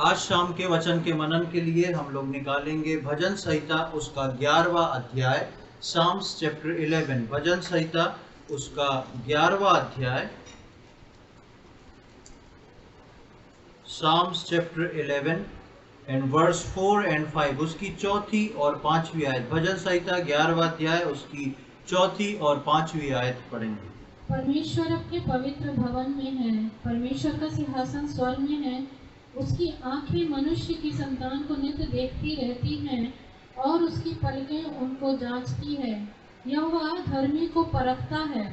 आज शाम के वचन के मनन के लिए हम लोग निकालेंगे भजन संहिता उसका 11वां अध्याय, साम्स चैप्टर 11। भजन संहिता उसका 11वां अध्याय, Psalms chapter 11 and verse 4 and 5, उसकी चौथी और पांचवी आयत। भजन संहिता 11वां अध्याय उसकी चौथी और पांचवी आयत पढ़ेंगे। परमेश्वर अपने पवित्र भवन में है, परमेश्वर का सिंहासन स्वर्ग में है। उसकी आंखें मनुष्य की संतान को नित्य देखती रहती हैं और उसकी पलकें उनको जांचती है। यहोवा धर्मी को परखता है,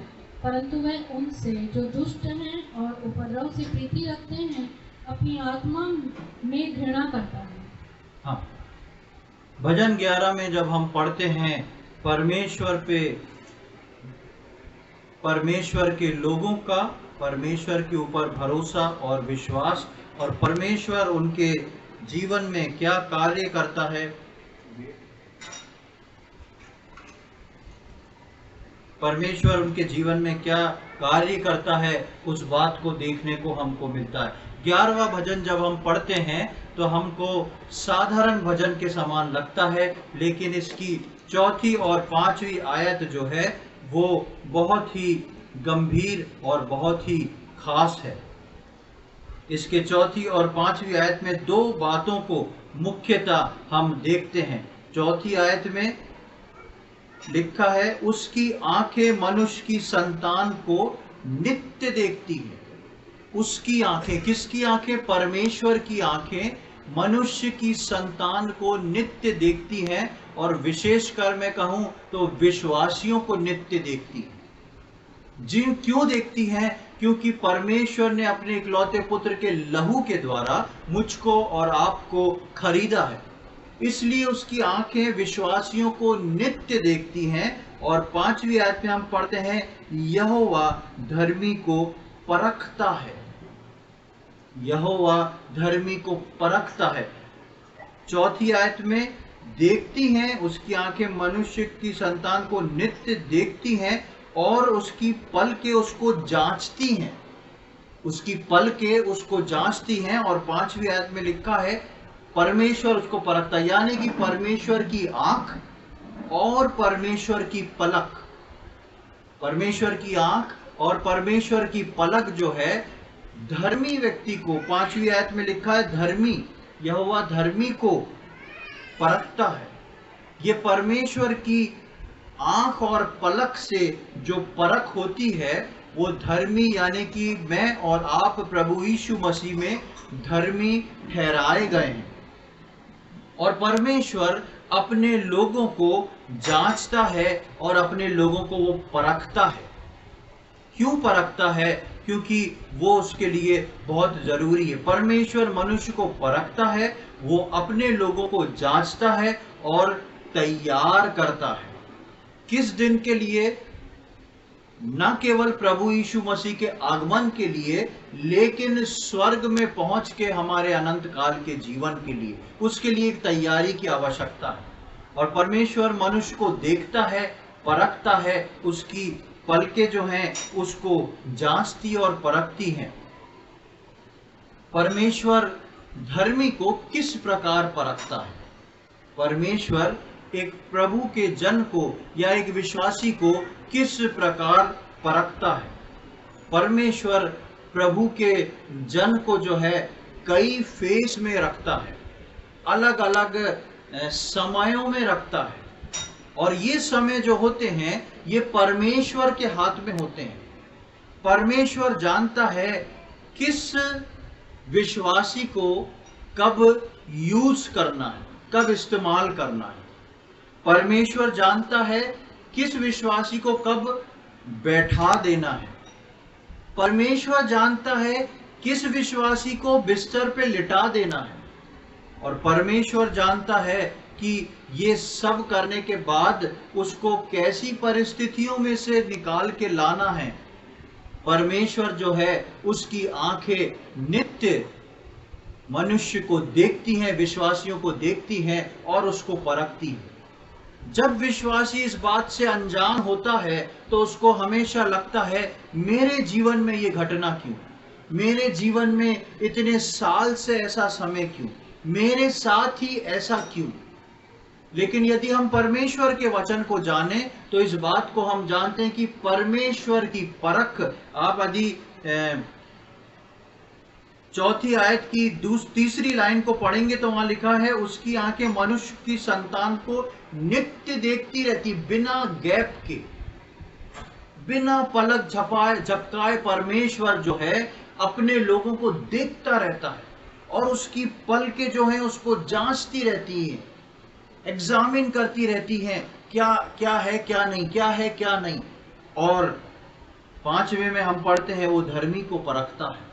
परंतु वह उनसे जो दुष्ट हैं और उपद्रव से प्रीति रखते हैं अपनी आत्मा में घृणा करता है। हाँ, भजन 11 में जब हम पढ़ते हैं परमेश्वर के लोगों का परमेश्वर के ऊपर भरोसा और विश्वास, और परमेश्वर उनके जीवन में क्या कार्य करता है, परमेश्वर उनके जीवन में क्या कार्य करता है, उस बात को देखने को हमको मिलता है। 11वां भजन जब हम पढ़ते हैं तो हमको साधारण भजन के समान लगता है, लेकिन इसकी चौथी और पांचवी आयत जो है वो बहुत ही गंभीर और बहुत ही खास है। इसके चौथी और पांचवी आयत में दो बातों को मुख्यतः हम देखते हैं। चौथी आयत में लिखा है, उसकी आंखें मनुष्य की संतान को नित्य देखती है। उसकी आंखें, किसकी आंखें? परमेश्वर की आंखें मनुष्य की संतान को नित्य देखती हैं, और विशेषकर मैं कहूं तो विश्वासियों को नित्य देखती है। क्यों देखती हैं? क्योंकि परमेश्वर ने अपने इकलौते पुत्र के लहू के द्वारा मुझको और आपको खरीदा है, इसलिए उसकी आंखें विश्वासियों को नित्य देखती हैं। और पांचवी आयत में हम पढ़ते हैं, यहोवा धर्मी को परखता है। यहोवा धर्मी को परखता है। चौथी आयत में देखती हैं, उसकी आंखें मनुष्य की संतान को नित्य देखती हैं और उसकी पलकें उसको जांचती हैं। उसकी पलकें उसको जांचती हैं। और पांचवी आयत में लिखा है, परमेश्वर उसको परखता है, यानी कि परमेश्वर की आंख और परमेश्वर की पलक, परमेश्वर की आंख और परमेश्वर की पलक जो है धर्मी व्यक्ति को, पांचवी आयत में लिखा है धर्मी, यहोवा धर्मी को परखता है। ये परमेश्वर की आंख और पलक से जो परख होती है वो धर्मी, यानी कि मैं और आप प्रभु यीशु मसीह में धर्मी ठहराए गए हैं। और परमेश्वर अपने लोगों को जांचता है और अपने लोगों को वो परखता है। क्यों परखता है? क्योंकि वो उसके लिए बहुत जरूरी है। परमेश्वर मनुष्य को परखता है, वो अपने लोगों को जांचता है और तैयार करता है। किस दिन के लिए? न केवल प्रभु यीशु मसीह के आगमन के लिए, लेकिन स्वर्ग में पहुंच के हमारे अनंत काल के जीवन के लिए, उसके लिए एक तैयारी की आवश्यकता है। और परमेश्वर मनुष्य को देखता है, परखता है, उसकी पलकें जो हैं उसको जांचती और परखती हैं। परमेश्वर धर्मी को किस प्रकार परखता है? परमेश्वर एक प्रभु के जन को या एक विश्वासी को किस प्रकार परखता है? परमेश्वर प्रभु के जन को जो है कई फेस में रखता है, अलग अलग समयों में रखता है। और ये समय जो होते हैं ये परमेश्वर के हाथ में होते हैं। परमेश्वर जानता है किस विश्वासी को कब यूज करना है, कब इस्तेमाल करना है। परमेश्वर जानता है किस विश्वासी को कब बैठा देना है। परमेश्वर जानता है किस विश्वासी को बिस्तर पे लिटा देना है। और परमेश्वर जानता है कि ये सब करने के बाद उसको कैसी परिस्थितियों में से निकाल के लाना है। परमेश्वर जो है उसकी आंखें नित्य मनुष्य को देखती हैं, विश्वासियों को देखती हैं और उसको परखती हैं। जब विश्वासी इस बात से अनजान होता है तो उसको हमेशा लगता है मेरे जीवन में ये घटना क्यों, मेरे जीवन में इतने साल से ऐसा समय क्यों, मेरे साथ ही ऐसा क्यों। लेकिन यदि हम परमेश्वर के वचन को जाने तो इस बात को हम जानते हैं कि परमेश्वर की परख, आप यदि चौथी आयत की तीसरी लाइन को पढ़ेंगे तो वहां लिखा है, उसकी आंखें मनुष्य की संतान को नित्य देखती रहती, बिना गैप के, बिना पलक झपकाए परमेश्वर जो है अपने लोगों को देखता रहता है और उसकी पलकें जो है उसको जांचती रहती हैं, एग्जामिन करती रहती हैं, क्या क्या है क्या नहीं, क्या है क्या नहीं। और 5वें में हम पढ़ते हैं वो धर्मी को परखता है।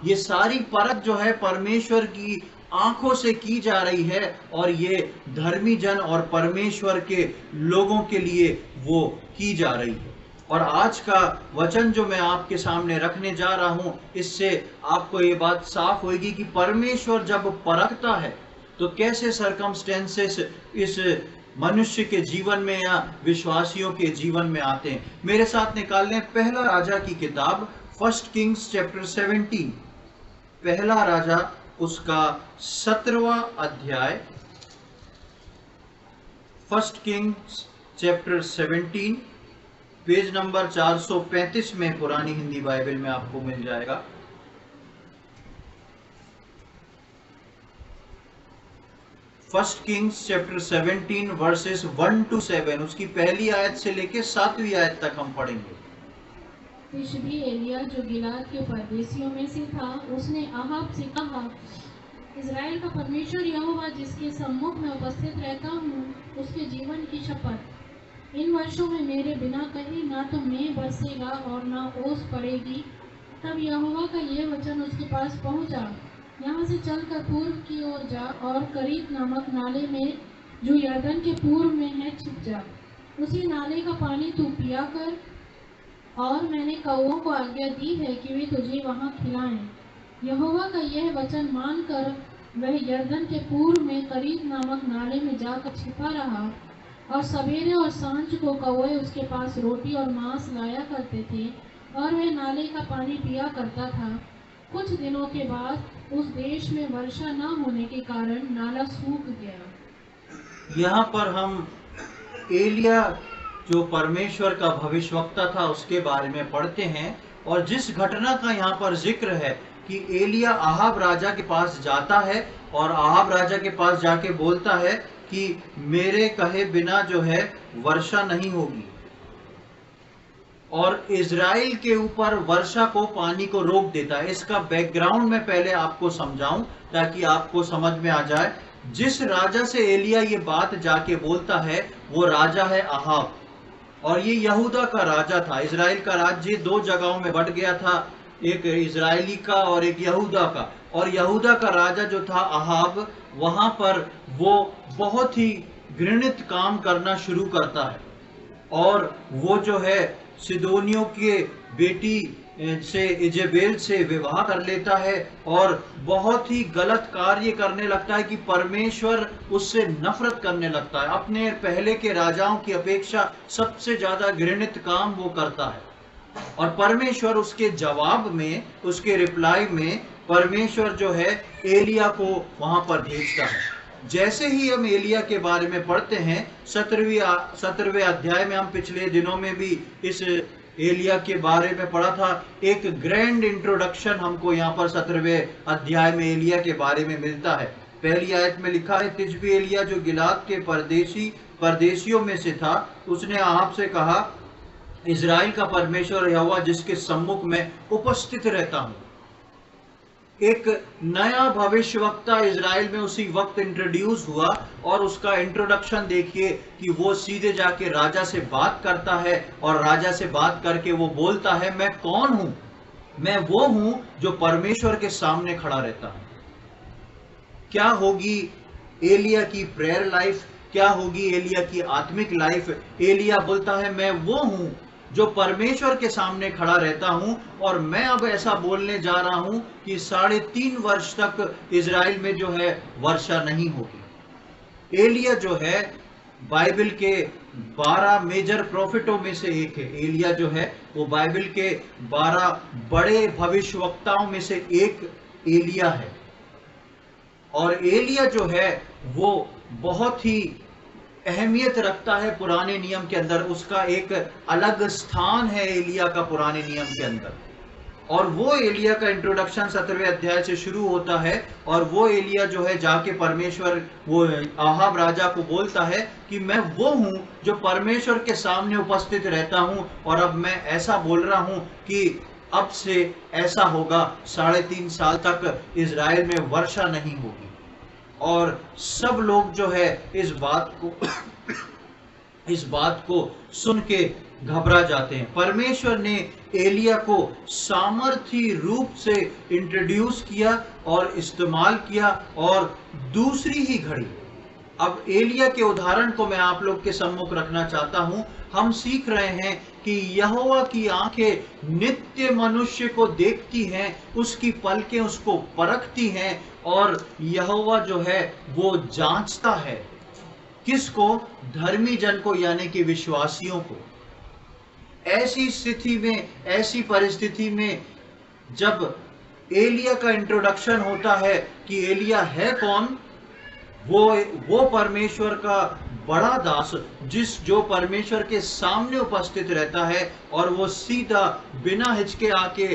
ये सारी परख जो है परमेश्वर की आंखों से की जा रही है और ये धर्मी जन और परमेश्वर के लोगों के लिए वो की जा रही है। और आज का वचन जो मैं आपके सामने रखने जा रहा हूं, इससे आपको ये बात साफ होगी कि परमेश्वर जब परखता है तो कैसे सरकमस्टेंसेस इस मनुष्य के जीवन में या विश्वासियों के जीवन में आते हैं। मेरे साथ निकाल लें पहला राजा की किताब, 1 किंग्स चैप्टर 17, पहला राजा उसका 17वां अध्याय, 1 किंग्स चैप्टर 17, पेज नंबर 435 में पुरानी हिंदी बाइबल में आपको मिल जाएगा। First Kings chapter 17 versus 1 to 7, उसकी पहली आयत से लेके 7वीं आयत तक हम पढ़ेंगे। तिशबी एलिया जो गिलाद के परदेशियों में से था, उसने अहाब से कहा, इज़राइल का परमेश्वर यहोवा जिसके सम्मुख में उपस्थित रहता हूँ, उसके जीवन की शपथ, इन वर्षों में मेरे बिना कहीं ना तो मेंह बरसेगा और ना ओस पड़ेगी। तब यहोवा का यह वचन उसके पास पहुंचा, यहाँ से चलकर पूर्व की ओर जा और करीत नामक नाले में जो यरदन के पूर्व में है छिप जा। उसी नाले का पानी तू पिया कर, और मैंने कौओं को आज्ञा दी है कि वे तुझे वहाँ खिलाएं। यहोवा का यह वचन मानकर वह यरदन के पूर्व में करीत नामक नाले में जाकर छिपा रहा, और सवेरे और सांझ को कौए उसके पास रोटी और मांस लाया करते थे, और वह नाले का पानी पिया करता था। कुछ दिनों के बाद उस देश में वर्षा न होने के कारण नाला सूख गया। यहाँ पर हम एलिया जो परमेश्वर का भविष्यवक्ता था उसके बारे में पढ़ते हैं, और जिस घटना का यहाँ पर जिक्र है कि एलिया अहाब राजा के पास जाता है और अहाब राजा के पास जाके बोलता है कि मेरे कहे बिना जो है वर्षा नहीं होगी, और इज़राइल के ऊपर वर्षा को, पानी को रोक देता है। इसका बैकग्राउंड मैं पहले आपको समझाऊं ताकि आपको समझ में आ जाए। जिस राजा से एलिया ये बात जाके बोलता है वो राजा है अहाब, और ये यहूदा का राजा था। इज़राइल का राज्य 2 जगहों में बट गया था, एक इज़राइली का और एक यहूदा का। और यहूदा का राजा जो था अहाब, वहां पर वो बहुत ही घृणित काम करना शुरू करता है, और वो जो है सिदोनियों के बेटी से, इजेबेल से विवाह कर लेता है और बहुत ही गलत कार्य करने लगता है कि परमेश्वर उससे नफरत करने लगता है। अपने पहले के राजाओं की अपेक्षा सबसे ज्यादा घृणित काम वो करता है, और परमेश्वर उसके जवाब में, उसके रिप्लाई में परमेश्वर जो है एलिया को वहां पर भेजता है। जैसे ही हम एलिया के बारे में पढ़ते हैं 17वें अध्याय में, हम पिछले दिनों में भी इस एलिया के बारे में पढ़ा था। एक ग्रैंड इंट्रोडक्शन हमको यहाँ पर 17वें अध्याय में एलिया के बारे में मिलता है। पहली आयत में लिखा है, तिशबी एलिया जो गिलाद के परदेशियों में से था, उसने अहाब से कहा, इज़राइल का परमेश्वर यहोवा जिसके सम्मुख में उपस्थित रहता हूँ। एक नया भविष्यवक्ता इज़राइल में उसी वक्त इंट्रोड्यूस हुआ, और उसका इंट्रोडक्शन देखिए कि वो सीधे जाके राजा से बात करता है, और राजा से बात करके वो बोलता है, मैं कौन हूं? मैं वो हूं जो परमेश्वर के सामने खड़ा रहता हूं। क्या होगी एलिया की प्रेयर लाइफ, क्या होगी एलिया की आत्मिक लाइफ? एलिया बोलता है, मैं वो हूं जो परमेश्वर के सामने खड़ा रहता हूं, और मैं अब ऐसा बोलने जा रहा हूं कि 3.5 वर्ष तक इज़राइल में जो है वर्षा नहीं होगी। एलिया जो है बाइबल के 12 मेजर प्रॉफिटों में से एक है। एलिया जो है वो बाइबल के 12 बड़े भविष्यवक्ताओं में से एक एलिया है। और एलिया जो है वो बहुत ही अहमियत रखता है पुराने नियम के अंदर। उसका एक अलग स्थान है एलिया का पुराने नियम के अंदर। और वो एलिया का इंट्रोडक्शन 17वें अध्याय से शुरू होता है। और वो एलिया जो है जाके परमेश्वर वो आहाब राजा को बोलता है कि मैं वो हूं जो परमेश्वर के सामने उपस्थित रहता हूं, और अब मैं ऐसा बोल रहा हूं कि अब से ऐसा होगा, 3.5 साल तक इजराइल में वर्षा नहीं होगी। और सब लोग जो है इस बात को सुन के घबरा जाते हैं। परमेश्वर ने एलिया को सामर्थी रूप से इंट्रोड्यूस किया और इस्तेमाल किया। और दूसरी ही घड़ी, अब एलिया के उदाहरण को मैं आप लोग के सम्मुख रखना चाहता हूं। हम सीख रहे हैं कि यहोवा की आंखें नित्य मनुष्य को देखती हैं, उसकी पलकें उसको परखती हैं, और यहोवा जो है वो जांचता है किसको? धर्मी जन को, यानी कि विश्वासियों को। ऐसी स्थिति में, ऐसी परिस्थिति में जब एलिया का इंट्रोडक्शन होता है कि एलिया है कौन? वो परमेश्वर का बड़ा दास, जो परमेश्वर के सामने उपस्थित रहता है, और वो सीधा बिना हिचके आके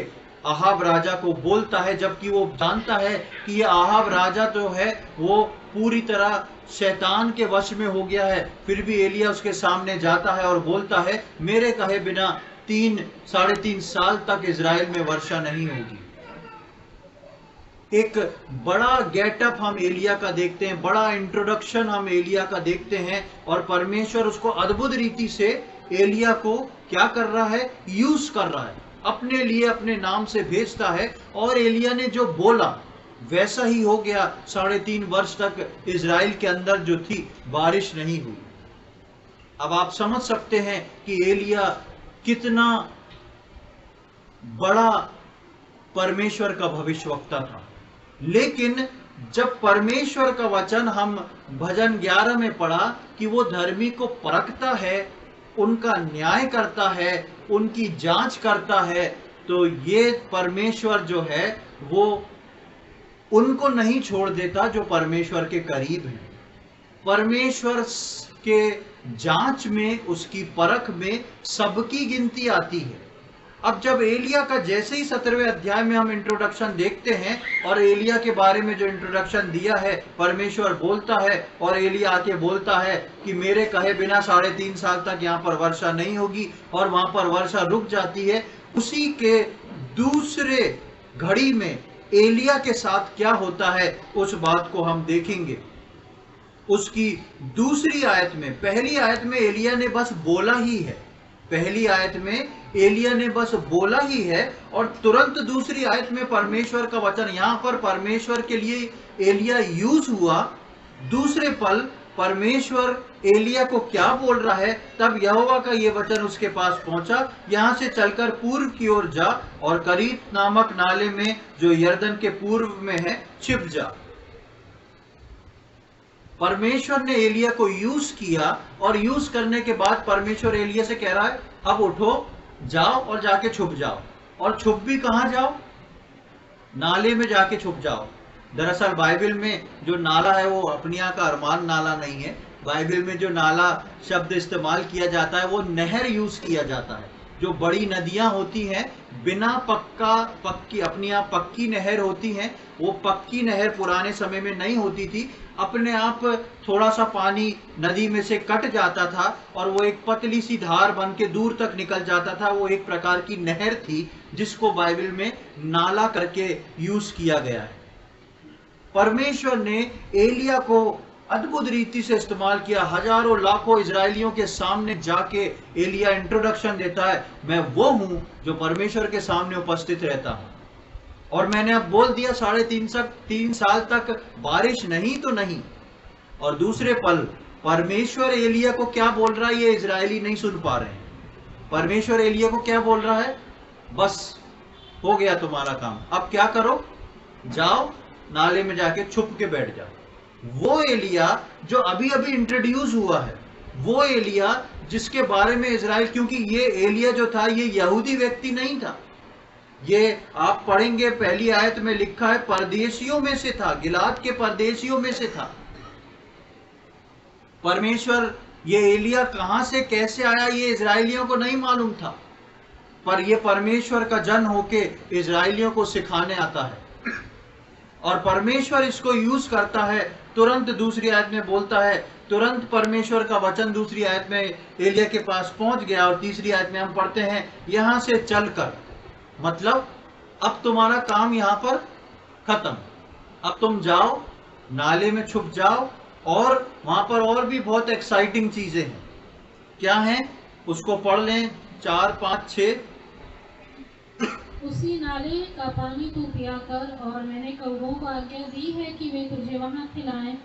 आहाब राजा को बोलता है, जबकि वो जानता है कि ये आहाब राजा तो है वो पूरी तरह शैतान के वश में हो गया है। फिर भी एलिया उसके सामने जाता है और बोलता है मेरे कहे बिना 3-3.5 साल तक इजराइल में वर्षा नहीं होगी। एक बड़ा गेटअप हम एलिया का देखते हैं, बड़ा इंट्रोडक्शन हम एलिया का देखते हैं। और परमेश्वर उसको अद्भुत रीति से एलिया को क्या कर रहा है? यूज कर रहा है, अपने लिए, अपने नाम से भेजता है। और एलिया ने जो बोला वैसा ही हो गया। 3.5 वर्ष तक इजराइल के अंदर जो थी बारिश नहीं हुई। अब आप समझ सकते हैं कि एलिया कितना बड़ा परमेश्वर का भविष्यवक्ता था। लेकिन जब परमेश्वर का वचन हम भजन 11 में पढ़ा कि वो धर्मी को परखता है, उनका न्याय करता है, उनकी जांच करता है, तो ये परमेश्वर जो है वो उनको नहीं छोड़ देता जो परमेश्वर के करीब हैं। परमेश्वर के जांच में, उसकी परख में सबकी गिनती आती है। अब जब एलिया का जैसे ही 17वें अध्याय में हम इंट्रोडक्शन देखते हैं, और एलिया के बारे में जो इंट्रोडक्शन दिया है, परमेश्वर बोलता है और एलिया आके बोलता है कि मेरे कहे बिना 3.5 साल तक यहाँ पर वर्षा नहीं होगी, और वहां पर वर्षा रुक जाती है। उसी के दूसरे घड़ी में एलिया के साथ क्या होता है उस बात को हम देखेंगे। उसकी दूसरी आयत में, पहली आयत में एलिया ने बस बोला ही है, पहली आयत में एलिया ने बस बोला ही है, और तुरंत दूसरी आयत में परमेश्वर का वचन, यहां पर परमेश्वर के लिए एलिया यूज हुआ। दूसरे पल परमेश्वर एलिया को क्या बोल रहा है? तब यहोवा का ये वचन उसके पास पहुंचा, यहां से चलकर पूर्व की ओर जा और करीत नामक नाले में जो यरदन के पूर्व में है छिप जा। परमेश्वर ने एलिया को यूज किया, और यूज करने के बाद परमेश्वर एलिया से कह रहा है अब उठो, जाओ और जाके छुप जाओ। और छुप भी कहां जाओ? नाले में जाके छुप जाओ। दरअसल बाइबल में जो नाला है वो अपनिया का अरमान नाला नहीं है। बाइबल में जो नाला शब्द इस्तेमाल किया जाता है वो नहर यूज किया जाता है। जो बड़ी नदियां होती हैं, बिना अपनी आप पक्की नहर होती हैं, वो पक्की नहर पुराने समय में नहीं होती थी। अपने आप थोड़ा सा पानी नदी में से कट जाता था और वो एक पतली सी धार बन के दूर तक निकल जाता था। वो एक प्रकार की नहर थी जिसको बाइबल में नाला करके यूज किया गया है। परमेश्वर ने एलिया को अद्भुत रीति से इस्तेमाल किया। हजारों लाखों इजरायलियों के सामने जाके एलिया इंट्रोडक्शन देता है, मैं वो हूं जो परमेश्वर के सामने उपस्थित रहता हूं। और मैंने अब बोल दिया 3.5 साल तक बारिश नहीं तो नहीं। और दूसरे पल परमेश्वर एलिया को क्या बोल रहा है ये इजरायली नहीं सुन पा रहे हैं। परमेश्वर एलिया को क्या बोल रहा है? बस हो गया तुम्हारा काम, अब क्या करो? जाओ नाले में जाके छुप के बैठ जाओ। वो एलिया जो अभी अभी इंट्रोड्यूस हुआ है, वो एलिया जिसके बारे में इजराइल, क्योंकि ये एलिया जो था ये यहूदी व्यक्ति नहीं था, ये आप पढ़ेंगे पहली आयत में लिखा है परदेशियों में से था, गिलाद के परदेशियों में से था। परमेश्वर, ये एलिया कहां से कैसे आया ये इजराइलियों को नहीं मालूम था, पर ये परमेश्वर का जन होके इजराइलियों को सिखाने आता है और परमेश्वर इसको यूज करता है। तुरंत दूसरी आयत में बोलता है, तुरंत परमेश्वर का वचन दूसरी आयत में एलिया के पास पहुंच गया और तीसरी आयत में हम पढ़ते हैं यहां से चलकर, मतलब अब तुम्हारा काम यहां पर खत्म, अब तुम जाओ नाले में छुप जाओ। और वहां पर और भी बहुत एक्साइटिंग चीजें हैं, क्या हैं उसको पढ़ लें 4, 5, 6। उसी नाले का पानी तू पिया कर, और मैंने कौवों को आज्ञा दी है कि वे तुझे वहां खिलाएं।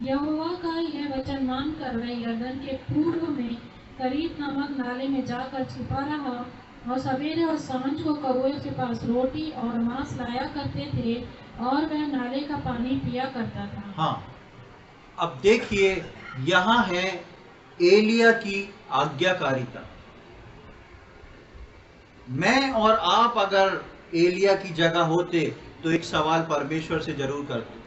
यहोवा का यह वचन मानकर वह यरदन के पूर्व में करीत नामक नाले में जाकर छिपा रहा, और सवेरे और सांझ को कौवे के पास रोटी और मांस लाया करते थे, और वह नाले का पानी पिया करता था। हाँ, अब देखिए यहां है एलिया की आज्ञाकारिता। मैं और आप अगर एलिया की जगह होते तो एक सवाल परमेश्वर से जरूर करते,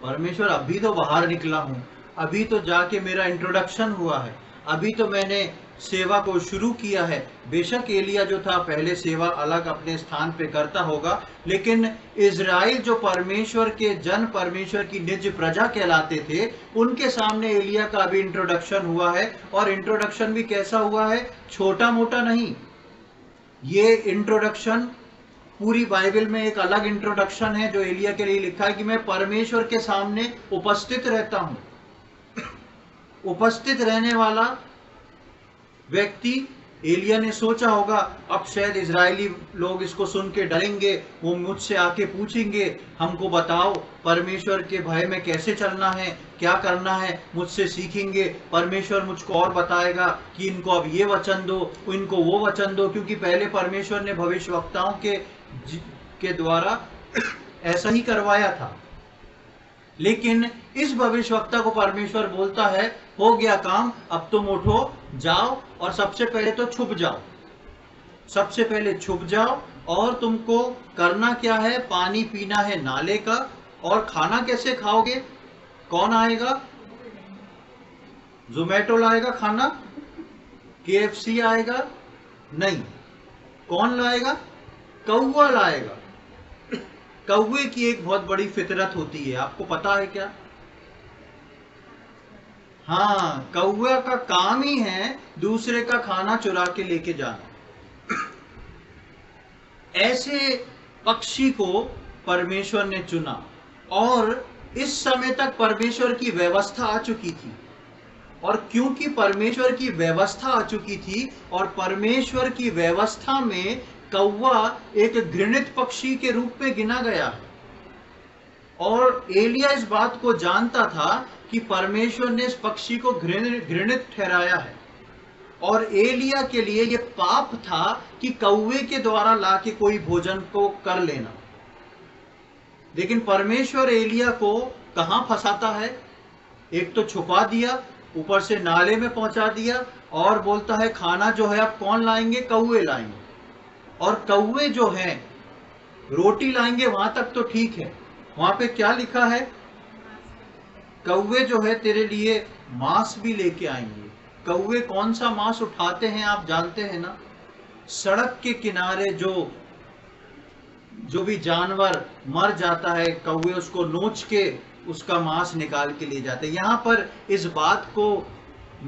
परमेश्वर अभी तो बाहर निकला हूं, अभी तो जाके मेरा इंट्रोडक्शन हुआ है, अभी तो मैंने सेवा को शुरू किया है। बेशक एलिया जो था पहले सेवा अलग अपने स्थान पे करता होगा, लेकिन इजराइल जो परमेश्वर के जन, परमेश्वर की निज प्रजा कहलाते थे, उनके सामने एलिया का भी इंट्रोडक्शन हुआ है। और इंट्रोडक्शन भी कैसा हुआ है, छोटा मोटा नहीं। ये इंट्रोडक्शन पूरी बाइबल में एक अलग इंट्रोडक्शन है जो एलिया के लिए लिखा है कि मैं परमेश्वर के सामने उपस्थित रहता हूं। उपस्थित रहने वाला व्यक्ति, एलिया ने सोचा होगा अब शायद इजरायली लोग इसको सुन के डरेंगे, वो मुझसे आके पूछेंगे हमको बताओ परमेश्वर के भय में कैसे चलना है, क्या करना है, मुझसे सीखेंगे। परमेश्वर मुझको और बताएगा कि इनको अब ये वचन दो, इनको वो वचन दो, क्योंकि पहले परमेश्वर ने भविष्यवक्ताओं के द्वारा ऐसा ही करवाया था। लेकिन इस भविष्यवक्ता को परमेश्वर बोलता है हो गया काम, अब तुम उठो जाओ और सबसे पहले तो छुप जाओ, सबसे पहले छुप जाओ। और तुमको करना क्या है, पानी पीना है नाले का। और खाना कैसे खाओगे, कौन आएगा, जोमेटो लाएगा खाना, KFC आएगा, नहीं, कौन लाएगा, कौवा लाएगा। कौवे की एक बहुत बड़ी फितरत होती है, आपको पता है क्या? हाँ, कौवा का काम ही है दूसरे का खाना चुरा के लेके जाना। ऐसे पक्षी को परमेश्वर ने चुना और इस समय तक परमेश्वर की व्यवस्था आ चुकी थी। और क्योंकि परमेश्वर की व्यवस्था आ चुकी थी और परमेश्वर की व्यवस्था में कौवा एक घृणित पक्षी के रूप में गिना गया है, और एलिया इस बात को जानता था कि परमेश्वर ने इस पक्षी को घृणित ठहराया है, और एलिया के लिए यह पाप था कि कौवे के द्वारा लाके कोई भोजन को कर लेना। लेकिन परमेश्वर एलिया को कहां फंसाता है, एक तो छुपा दिया, ऊपर से नाले में पहुंचा दिया, और बोलता है खाना जो है अब कौन लाएंगे, कौवे लाएंगे। और कौवे जो हैं रोटी लाएंगे, वहां तक तो ठीक है, वहां पे क्या लिखा है, कौवे जो है तेरे लिए मांस भी लेके आएंगे। कौवे कौन सा मांस उठाते हैं आप जानते हैं ना, सड़क के किनारे जो भी जानवर मर जाता है, कौवे उसको नोच के उसका मांस निकाल के ले जाते हैं। यहाँ पर इस बात को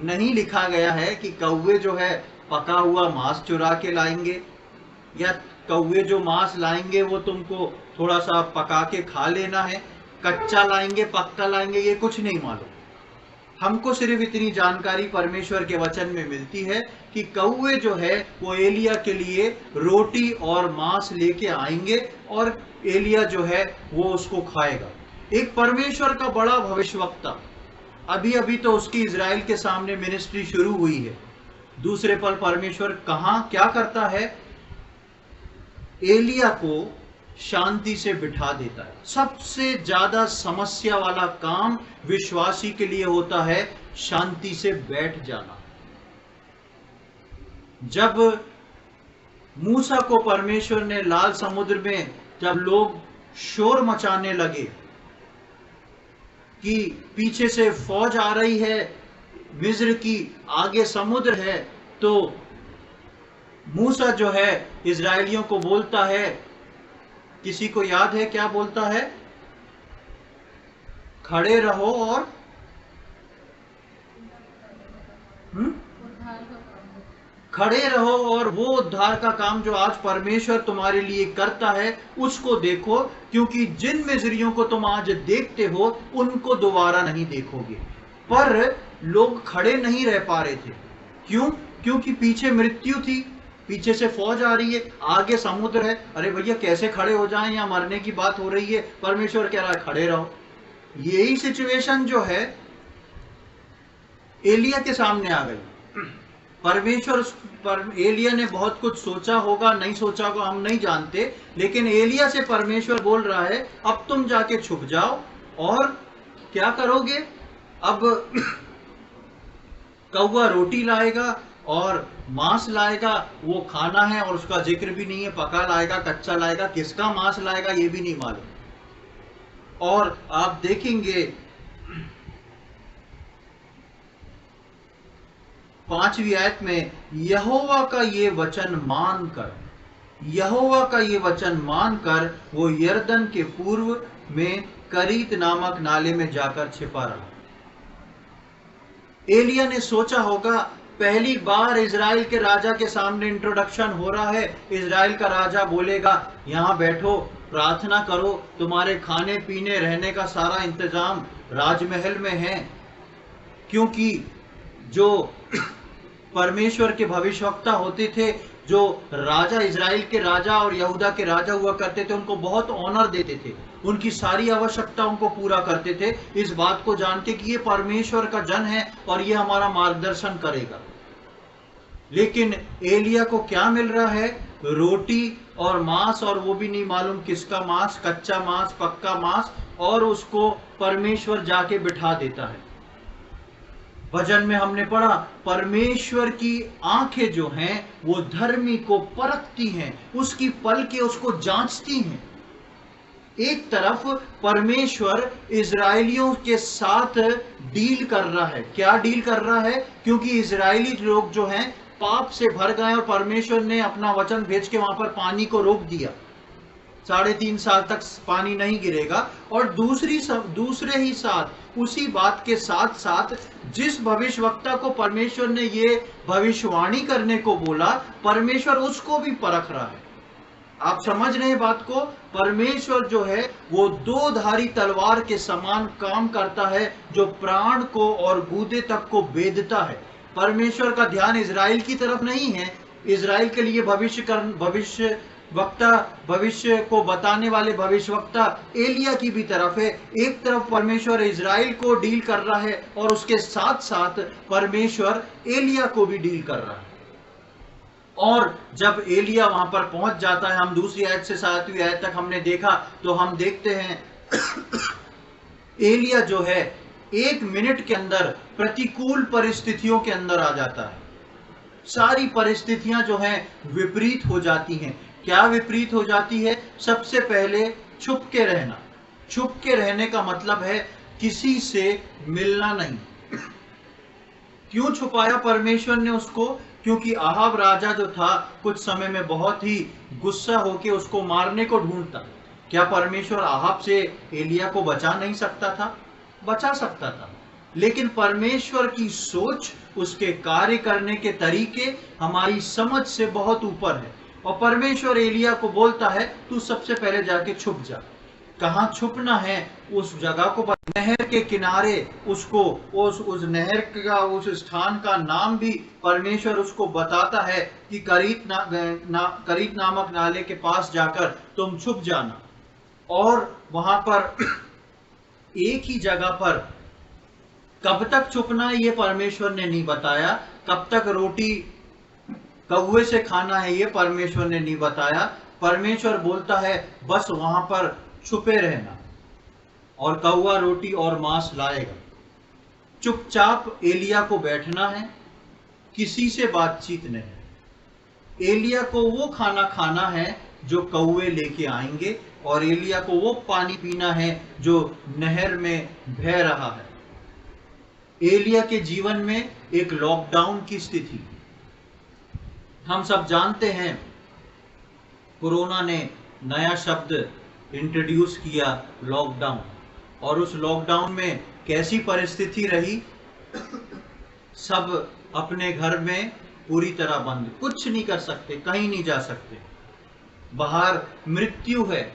नहीं लिखा गया है कि कौवे जो है पका हुआ मांस चुरा के लाएंगे, या कौवे जो मांस लाएंगे वो तुमको थोड़ा सा पका के खा लेना है, कच्चा लाएंगे पक्का लाएंगे, ये कुछ नहीं मालूम। हमको सिर्फ इतनी जानकारी परमेश्वर के वचन में मिलती है कि कौवे जो है वो एलिया के लिए रोटी और मांस लेके आएंगे और एलिया जो है वो उसको खाएगा। एक परमेश्वर का बड़ा भविष्यवक्ता, अभी अभी तो उसकी इजराइल के सामने मिनिस्ट्री शुरू हुई है। दूसरे पल परमेश्वर कहां क्या करता है, एलिया को शांति से बिठा देता है। सबसे ज्यादा समस्या वाला काम विश्वासी के लिए होता है शांति से बैठ जाना। जब मूसा को परमेश्वर ने लाल समुद्र में, जब लोग शोर मचाने लगे कि पीछे से फौज आ रही है मिस्र की, आगे समुद्र है, तो मूसा जो है इजरायलियों को बोलता है, किसी को याद है क्या बोलता है? खड़े रहो और खड़े रहो और वो उद्धार का काम जो आज परमेश्वर तुम्हारे लिए करता है उसको देखो, क्योंकि जिन मिस्रियों को तुम आज देखते हो उनको दोबारा नहीं देखोगे। पर लोग खड़े नहीं रह पा रहे थे। क्यों? क्योंकि पीछे मृत्यु थी, पीछे से फौज आ रही है, आगे समुद्र है। अरे भैया कैसे खड़े हो जाएं, या मरने की बात हो रही है, परमेश्वर कह रहा है खड़े रहो। यही सिचुएशन जो है एलिया के सामने आ गई। परमेश्वर एलिया ने बहुत कुछ सोचा होगा, नहीं सोचा होगा हम नहीं जानते, लेकिन एलिया से परमेश्वर बोल रहा है अब तुम जाके छुप जाओ और क्या करोगे? अब कौवा रोटी लाएगा और मांस लाएगा, वो खाना है और उसका जिक्र भी नहीं है, पका लाएगा कच्चा लाएगा, किसका मांस लाएगा ये भी नहीं मालूम। और आप देखेंगे 5वीं आयत में, यहोवा का ये वचन मानकर, यहोवा का ये वचन मानकर वो यरदन के पूर्व में करीत नामक नाले में जाकर छिपा रहा। एलिया ने सोचा होगा पहली बार इजराइल के राजा के सामने इंट्रोडक्शन हो रहा है, इजराइल का राजा बोलेगा यहां बैठो, प्रार्थना करो, तुम्हारे खाने पीने रहने का सारा इंतजाम राजमहल में है। क्योंकि जो परमेश्वर के भविष्यवक्ता होते थे, जो राजा इजराइल के राजा और यहूदा के राजा हुआ करते थे, उनको बहुत ऑनर देते थे, उनकी सारी आवश्यकताओं को पूरा करते थे, इस बात को जान के कि ये परमेश्वर का जन है और ये हमारा मार्गदर्शन करेगा। लेकिन एलिया को क्या मिल रहा है? रोटी और मांस, और वो भी नहीं मालूम किसका मांस, कच्चा मांस पक्का मांस, और उसको परमेश्वर जाके बिठा देता है। भजन में हमने पढ़ा परमेश्वर की आंखें जो हैं वो धर्मी को परखती हैं, उसकी पलकें उसको जांचती हैं। एक तरफ परमेश्वर इजरायलियों के साथ डील कर रहा है। क्या डील कर रहा है? क्योंकि इजरायली लोग जो हैं पाप से भर गए और परमेश्वर ने अपना वचन भेज के वहां पर पानी को रोक दिया, 3.5 साल तक पानी नहीं गिरेगा। और दूसरे ही साथ उसी बात के साथ साथ जिस भविष्यवक्ता को परमेश्वर ने ये भविष्यवाणी करने को बोला, परमेश्वर उसको भी परख रहा है। आप समझ रहे हैं बात को? परमेश्वर जो है वो 2 धारी तलवार के समान काम करता है, जो प्राण को और गूदे तक को भेदता है। परमेश्वर का ध्यान इजराइल की तरफ नहीं है, इजराइल के लिए भविष्य को बताने वाले भविष्यवक्ता एलिया की भी तरफ है। एक तरफ परमेश्वर इजराइल को डील कर रहा है और उसके साथ साथ परमेश्वर एलिया को भी डील कर रहा है। और जब एलिया वहां पर पहुंच जाता है, हम 2 आयत से 7वीं आयत तक हमने देखा, तो हम देखते हैं एलिया जो है 1 मिनट के अंदर प्रतिकूल परिस्थितियों के अंदर आ जाता है। सारी परिस्थितियां जो हैं विपरीत हो जाती हैं। क्या विपरीत हो जाती है? सबसे पहले छुप के रहना। छुप के रहने का मतलब है किसी से मिलना नहीं। क्यों छुपाया परमेश्वर ने उसको? क्योंकि आहाब राजा जो था कुछ समय में बहुत ही गुस्सा होकर उसको मारने को ढूंढता। क्या परमेश्वर आहाब से एलिया को बचा नहीं सकता था? बचा सकता था, लेकिन परमेश्वर की सोच, उसके कार्य करने के तरीके हमारी समझ से बहुत ऊपर है। और परमेश्वर एलिया को बोलता है तू सबसे पहले जाके छुप जा। कहां छुपना है? उस जगह को, नहर के किनारे, उसको उस नहर का, उस स्थान का नाम भी परमेश्वर उसको बताता है कि करीत नामक नाले के पास जाकर तुम छुप जाना। और वहां पर एक ही जगह पर कब तक छुपना है ये परमेश्वर ने नहीं बताया, कब तक रोटी कौवे से खाना है ये परमेश्वर ने नहीं बताया। परमेश्वर बोलता है बस वहां पर छुपे रहना और कौवा रोटी और मांस लाएगा। चुपचाप एलिया को बैठना है, किसी से बातचीत नहीं। एलिया को वो खाना खाना है जो कौवे लेके आएंगे, और एलिया को वो पानी पीना है जो नहर में बह रहा है। एलिया के जीवन में एक लॉकडाउन की स्थिति। हम सब जानते हैं कोरोना ने नया शब्द इंट्रोड्यूस किया, लॉकडाउन। और उस लॉकडाउन में कैसी परिस्थिति रही? सब अपने घर में पूरी तरह बंद, कुछ नहीं कर सकते, कहीं नहीं जा सकते, बाहर मृत्यु है।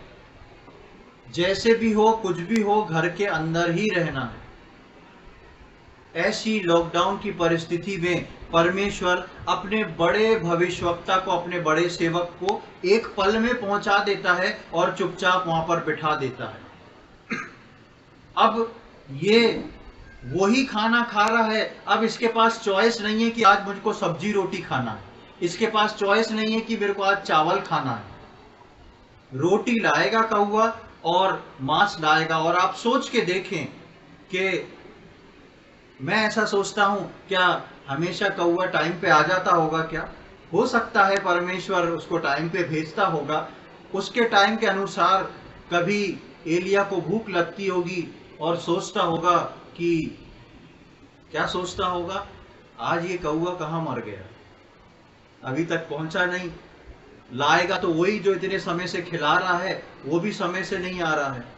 जैसे भी हो, कुछ भी हो, घर के अंदर ही रहना है। ऐसी लॉकडाउन की परिस्थिति में परमेश्वर अपने बड़े भविष्यवक्ता को, अपने बड़े सेवक को एक पल में पहुंचा देता है और चुपचाप वहां पर बिठा देता है। अब ये वही खाना खा रहा है। अब इसके पास चॉइस नहीं है कि आज मुझको सब्जी रोटी खाना है, इसके पास चॉइस नहीं है कि मेरे को आज चावल खाना है। रोटी लाएगा कौवा और मांस लाएगा। और आप सोच के देखें कि मैं ऐसा सोचता हूं, क्या हमेशा कौवा टाइम पे आ जाता होगा? क्या हो सकता है परमेश्वर उसको टाइम पे भेजता होगा। उसके टाइम के अनुसार कभी एलिया को भूख लगती होगी और सोचता होगा कि क्या सोचता होगा, आज ये कौवा कहाँ मर गया, अभी तक पहुंचा नहीं। लाएगा तो वही जो इतने समय से खिला रहा है, वो भी समय से नहीं आ रहा है।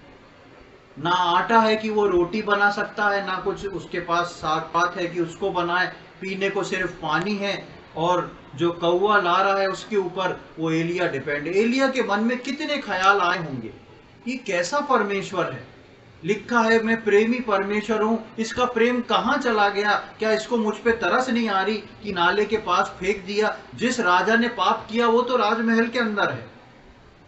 ना आटा है कि वो रोटी बना सकता है, ना कुछ उसके पास साग पात है कि उसको बनाए। पीने को सिर्फ पानी है, और जो कौवा ला रहा है उसके ऊपर वो एलिया डिपेंड। एलिया के मन में कितने ख्याल आए होंगे, ये कैसा परमेश्वर है। लिखा है मैं प्रेमी परमेश्वर हूं, इसका प्रेम कहां चला गया? क्या इसको मुझ पे तरस नहीं आ रही कि नाले के पास फेंक दिया? जिस राजा ने पाप किया वो तो राजमहल के अंदर है,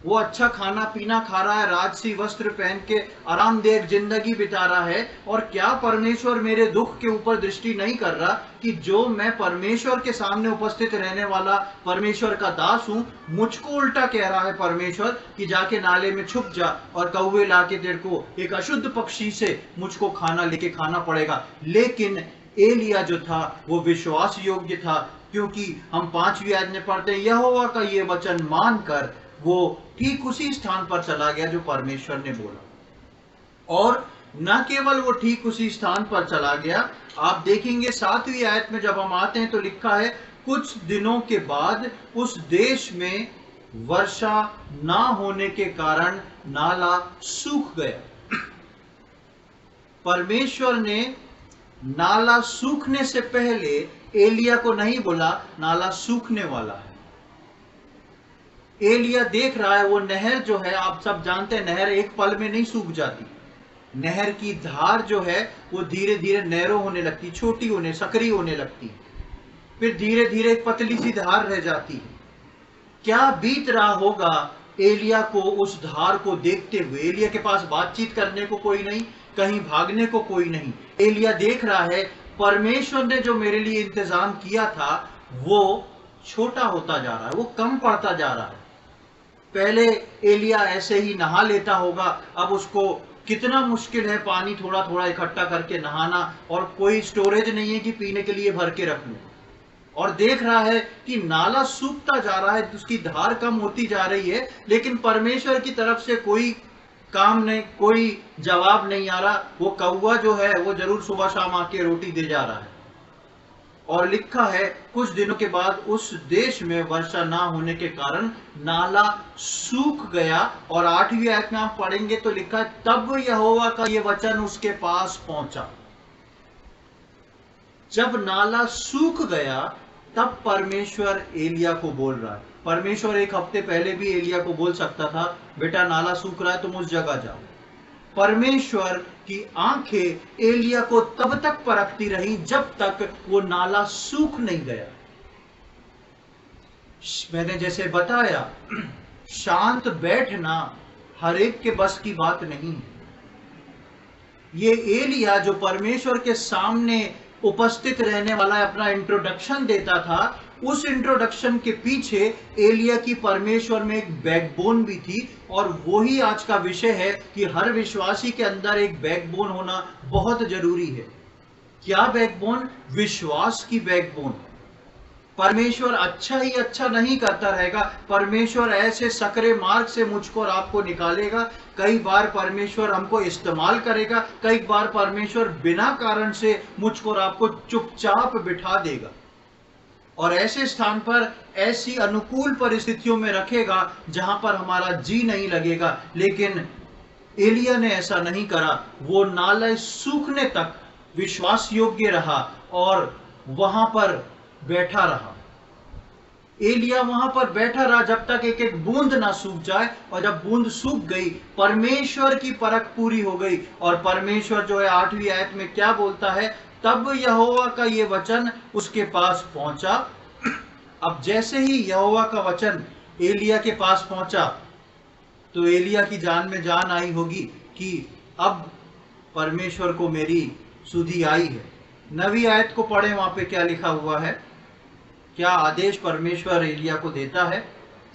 वो अच्छा खाना पीना खा रहा है, राजसी वस्त्र पहन के आरामदायक जिंदगी बिता रहा है। और क्या परमेश्वर मेरे दुख के ऊपर दृष्टि नहीं कर रहा कि जो मैं परमेश्वर के सामने उपस्थित रहने वाला परमेश्वर का दास हूं, मुझको उल्टा कह रहा है परमेश्वर कि जाके नाले में छुप जा और कौवे लाके तेरे को एक अशुद्ध पक्षी से मुझको खाना लेके खाना पड़ेगा। लेकिन एलिया जो था वो विश्वास योग्य था, क्योंकि हम 5वीं आयत में पढ़ते हैं, यहोवा का ये वचन मानकर वो ठीक उसी स्थान पर चला गया जो परमेश्वर ने बोला। और न केवल वो ठीक उसी स्थान पर चला गया, आप देखेंगे 7वीं आयत में जब हम आते हैं तो लिखा है, कुछ दिनों के बाद उस देश में वर्षा ना होने के कारण नाला सूख गया। परमेश्वर ने नाला सूखने से पहले एलिया को नहीं बोला नाला सूखने वाला है। एलिया देख रहा है वो नहर जो है, आप सब जानते हैं नहर एक पल में नहीं सूख जाती। नहर की धार जो है वो धीरे धीरे नैरो होने लगती, छोटी होने, सकरी होने लगती, फिर धीरे धीरे एक पतली सी धार रह जाती है। क्या बीत रहा होगा एलिया को उस धार को देखते हुए? एलिया के पास बातचीत करने को कोई नहीं, कहीं भागने को कोई नहीं। एलिया देख रहा है परमेश्वर ने जो मेरे लिए इंतजाम किया था वो छोटा होता जा रहा है, वो कम पड़ता जा रहा है। पहले एलिया ऐसे ही नहा लेता होगा, अब उसको कितना मुश्किल है पानी थोड़ा थोड़ा इकट्ठा करके नहाना, और कोई स्टोरेज नहीं है कि पीने के लिए भर के रख लूं। और देख रहा है कि नाला सूखता जा रहा है, उसकी धार कम होती जा रही है, लेकिन परमेश्वर की तरफ से कोई काम नहीं, कोई जवाब नहीं आ रहा। वो कौवा जो है वो जरूर सुबह शाम आके रोटी दे जा रहा है। और लिखा है कुछ दिनों के बाद उस देश में वर्षा ना होने के कारण नाला सूख गया। और 8वीं आयत में आप पढ़ेंगे तो लिखा है, तब यहोवा का ये वचन उसके पास पहुंचा। जब नाला सूख गया तब परमेश्वर एलिया को बोल रहा है। परमेश्वर एक हफ्ते पहले भी एलिया को बोल सकता था, बेटा नाला सूख रहा है तुम उस जगह जाओ। परमेश्वर की आंखें एलिया को तब तक परखती रही जब तक वो नाला सूख नहीं गया। मैंने जैसे बताया, शांत बैठना हर एक के बस की बात नहीं है। ये एलिया जो परमेश्वर के सामने उपस्थित रहने वाला अपना इंट्रोडक्शन देता था, उस इंट्रोडक्शन के पीछे एलिया की परमेश्वर में एक बैकबोन भी थी। और वही आज का विषय है कि हर विश्वासी के अंदर एक बैकबोन होना बहुत जरूरी है। क्या बैकबोन? विश्वास की बैकबोन। परमेश्वर अच्छा ही अच्छा नहीं करता रहेगा। परमेश्वर ऐसे सकरे मार्ग से मुझको और आपको निकालेगा। कई बार परमेश्वर हमको इस्तेमाल करेगा, कई बार परमेश्वर बिना कारण से मुझको और आपको चुपचाप बिठा देगा और ऐसे स्थान पर, ऐसी अनुकूल परिस्थितियों में रखेगा जहां पर हमारा जी नहीं लगेगा। लेकिन एलिया ने ऐसा नहीं करा। वो नाले सूखने तक विश्वास योग्य रहा और वहां पर बैठा रहा। एलिया वहां पर बैठा रहा जब तक एक एक बूंद ना सूख जाए, और जब बूंद सूख गई, परमेश्वर की परख पूरी हो गई। और परमेश्वर जो है 8वीं आयत में क्या बोलता है, तब यहोवा का ये वचन उसके पास पहुंचा। अब जैसे ही यहोवा का वचन एलिया के पास पहुंचा तो एलिया की जान में जान आई होगी कि अब परमेश्वर को मेरी सुधि आई है। 9वीं आयत को पढ़े, वहां पे क्या लिखा हुआ है, क्या आदेश परमेश्वर एलिया को देता है।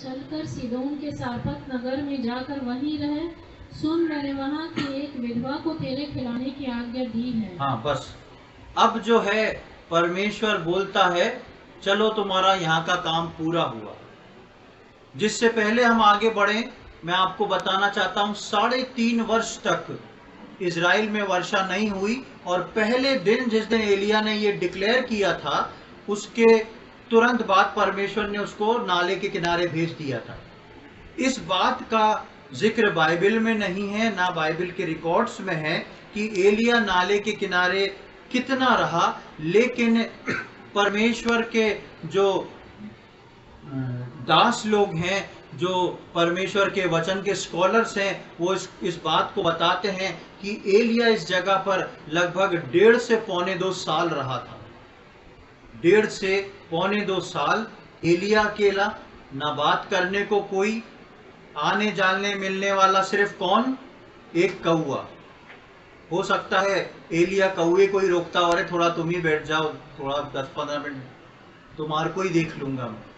चलकर सीदोन के सारपत नगर में जाकर वहीं रहे, सुन मैंने वहां की एक विधवा को तेरे खिलाने की आज्ञा दी है। हाँ, बस अब जो है परमेश्वर बोलता है चलो तुम्हारा यहाँ का काम पूरा हुआ। जिससे पहले हम आगे बढ़े, मैं आपको बताना चाहता हूँ 3.5 वर्ष तक इजराइल में वर्षा नहीं हुई, और पहले दिन जिस दिन एलिया ने ये डिक्लेयर किया था उसके तुरंत बाद परमेश्वर ने उसको नाले के किनारे भेज दिया था। इस बात का जिक्र बाइबल में नहीं है, ना बाइबल के रिकॉर्ड्स में है कि एलिया नाले के किनारे कितना रहा, लेकिन परमेश्वर के जो दास लोग हैं, जो परमेश्वर के वचन के स्कॉलर्स हैं, वो इस बात को बताते हैं कि एलिया इस जगह पर लगभग 1.5 से 1.25 साल रहा था। 1.5 से 1.25 साल एलिया अकेला, ना बात करने को कोई, आने जाने मिलने वाला सिर्फ कौन, एक कौआ। हो सकता है एलिया कौए को ही रोकता, और थोड़ा तुम ही बैठ जाओ, थोड़ा 10-15 मिनट तुम्हारे को ही देख लूंगा मैं।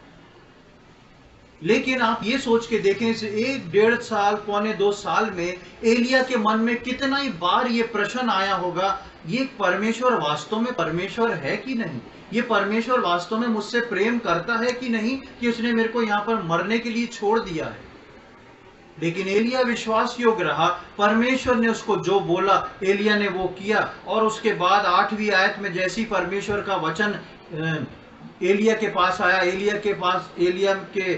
लेकिन आप ये सोच के देखें, इस 1.5 साल 1.25 साल में एलिया के मन में कितना ही बार ये प्रश्न आया होगा, ये परमेश्वर वास्तव में परमेश्वर है कि नहीं, ये परमेश्वर वास्तव में मुझसे प्रेम करता है कि नहीं, कि उसने मेरे को यहाँ पर मरने के लिए छोड़ दिया है। लेकिन एलिया विश्वास योग्य रहा। परमेश्वर ने उसको जो बोला एलिया ने वो किया, और उसके बाद 8वीं आयत में जैसी परमेश्वर का वचन एलिया के पास आया, एलिया के